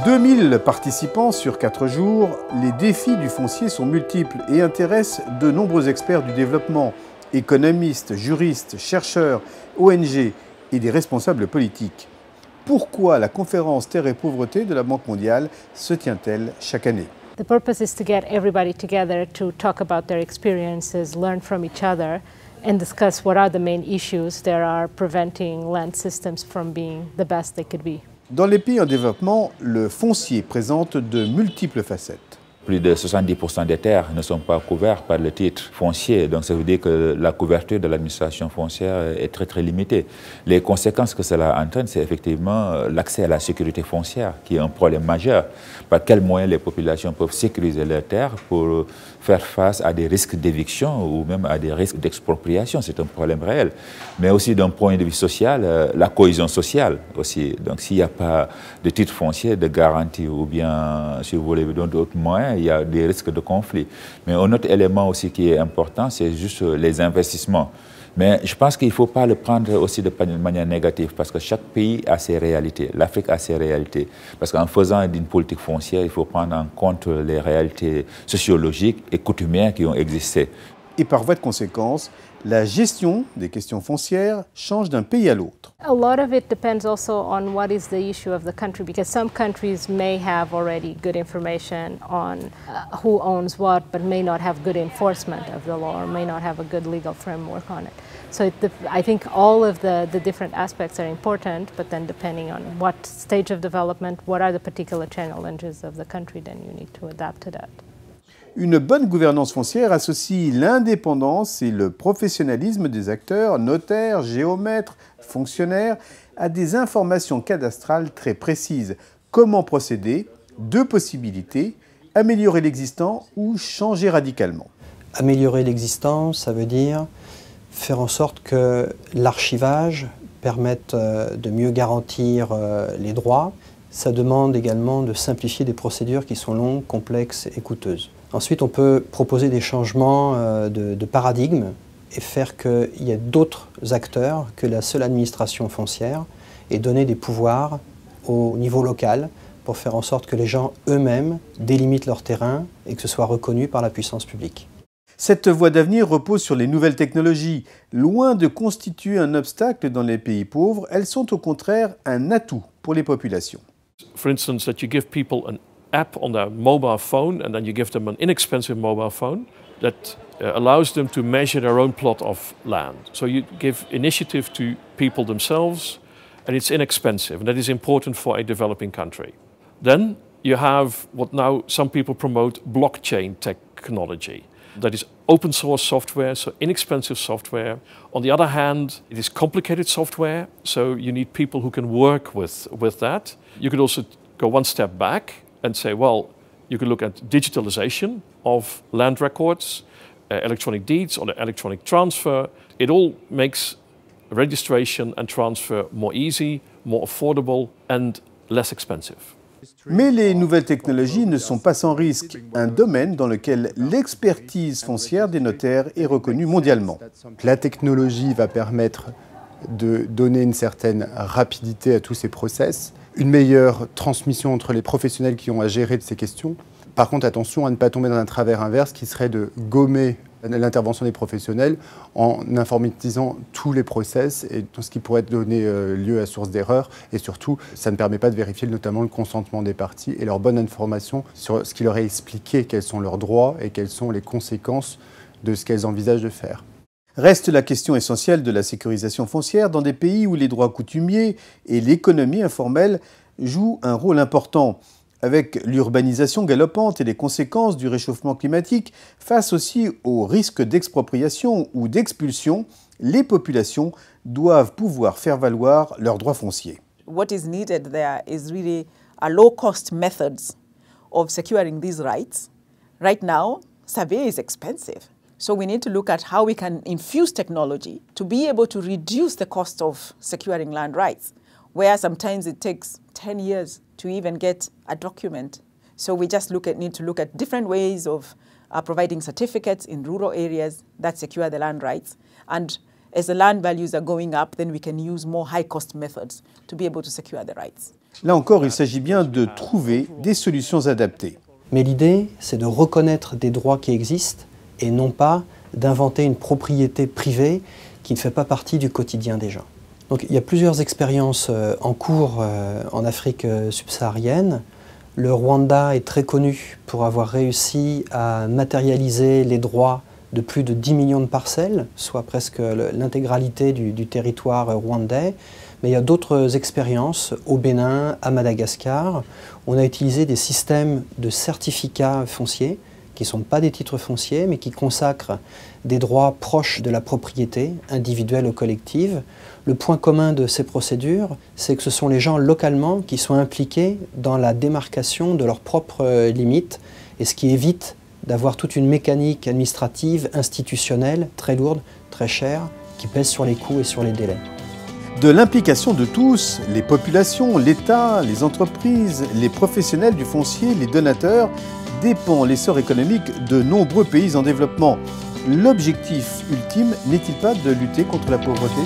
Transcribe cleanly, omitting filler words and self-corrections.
2000 participants sur 4 jours, les défis du foncier sont multiples et intéressent de nombreux experts du développement, économistes, juristes, chercheurs, ONG et des responsables politiques. Pourquoi la conférence Terre et Pauvreté de la Banque mondiale se tient-elle chaque année? The purpose is to get everybody together to talk about their experiences, learn from each other, and discuss what are the main issues that are preventing land systems from being the best they could be. Dans les pays en développement, le foncier présente de multiples facettes. Plus de 70% des terres ne sont pas couvertes par le titre foncier, donc ça veut dire que la couverture de l'administration foncière est très limitée. Les conséquences que cela entraîne, c'est effectivement l'accès à la sécurité foncière, qui est un problème majeur. Par quels moyens les populations peuvent sécuriser leurs terres pour faire face à des risques d'éviction ou même à des risques d'expropriation, c'est un problème réel. Mais aussi d'un point de vue social, la cohésion sociale aussi. Donc s'il n'y a pas de titre foncier, de garantie ou bien, si vous voulez, d'autres moyens, il y a des risques de conflit. Mais un autre élément aussi qui est important, c'est juste les investissements. Mais je pense qu'il ne faut pas le prendre aussi de manière négative parce que chaque pays a ses réalités. L'Afrique a ses réalités. Parce qu'en faisant une politique foncière, il faut prendre en compte les réalités sociologiques et coutumières qui ont existé. Et par voie de conséquence, la gestion des questions foncières change d'un pays à l'autre. A lot of it depends also on what is the issue of the country, because some countries may have already good information on who owns what, but may not have good enforcement of the law or may not have a good legal framework on it. So I think all of the different aspects are important, but then depending on what stage of development, what are the particular challenges of the country, then you need to adapt to that. Une bonne gouvernance foncière associe l'indépendance et le professionnalisme des acteurs, notaires, géomètres, fonctionnaires, à des informations cadastrales très précises. Comment procéder? Deux possibilités, améliorer l'existant ou changer radicalement. Améliorer l'existant, ça veut dire faire en sorte que l'archivage permette de mieux garantir les droits. Ça demande également de simplifier des procédures qui sont longues, complexes et coûteuses. Ensuite, on peut proposer des changements de paradigme et faire qu'il y ait d'autres acteurs que la seule administration foncière et donner des pouvoirs au niveau local pour faire en sorte que les gens eux-mêmes délimitent leur terrain et que ce soit reconnu par la puissance publique. Cette voie d'avenir repose sur les nouvelles technologies. Loin de constituer un obstacle dans les pays pauvres, elles sont au contraire un atout pour les populations. For instance, that you give people an app on their mobile phone and then you give them an inexpensive mobile phone that allows them to measure their own plot of land. So you give initiative to people themselves and it's inexpensive, and that is important for a developing country. Then you have what now some people promote, blockchain technology. That is open source software, so inexpensive software. On the other hand, it is complicated software, so you need people who can work with that. You could also go one step back and say, well, you could look at digitalization of land records, electronic deeds or electronic transfer. It all makes registration and transfer more easy, more affordable and less expensive. Mais les nouvelles technologies ne sont pas sans risque, un domaine dans lequel l'expertise foncière des notaires est reconnue mondialement. La technologie va permettre de donner une certaine rapidité à tous ces process, une meilleure transmission entre les professionnels qui ont à gérer de ces questions. Par contre, attention à ne pas tomber dans un travers inverse qui serait de gommer l'intervention des professionnels en informatisant tous les process et tout ce qui pourrait donner lieu à source d'erreur. Et surtout, ça ne permet pas de vérifier notamment le consentement des parties et leur bonne information sur ce qui leur est expliqué, quels sont leurs droits et quelles sont les conséquences de ce qu'elles envisagent de faire. Reste la question essentielle de la sécurisation foncière dans des pays où les droits coutumiers et l'économie informelle jouent un rôle important. Avec l'urbanisation galopante et les conséquences du réchauffement climatique, face aussi aux risques d'expropriation ou d'expulsion, les populations doivent pouvoir faire valoir leurs droits fonciers. What is needed there is really a low-cost methods of securing these rights. Right now, survey is expensive. So we need to look at how we can infuse technology to be able to reduce the cost of securing land rights, where sometimes it takes 10 years to even get a document. So we just need to look at different ways of providing certificates in rural areas that secure the land rights. And as the land values are going up, then we can use more high-cost methods to be able to secure the rights. Là encore, il s'agit bien de trouver des solutions adaptées. Mais l'idée, c'est de reconnaître des droits qui existent et non pas d'inventer une propriété privée qui ne fait pas partie du quotidien des gens. Donc il y a plusieurs expériences en cours en Afrique subsaharienne. Le Rwanda est très connu pour avoir réussi à matérialiser les droits de plus de 10 millions de parcelles, soit presque l'intégralité du territoire rwandais. Mais il y a d'autres expériences au Bénin, à Madagascar. On a utilisé des systèmes de certificats fonciers qui ne sont pas des titres fonciers, mais qui consacrent des droits proches de la propriété individuelle ou collective. Le point commun de ces procédures, c'est que ce sont les gens localement qui sont impliqués dans la démarcation de leurs propres limites, et ce qui évite d'avoir toute une mécanique administrative, institutionnelle, très lourde, très chère, qui pèse sur les coûts et sur les délais. De l'implication de tous, les populations, l'État, les entreprises, les professionnels du foncier, les donateurs, dépend l'essor économique de nombreux pays en développement. L'objectif ultime n'est-il pas de lutter contre la pauvreté ?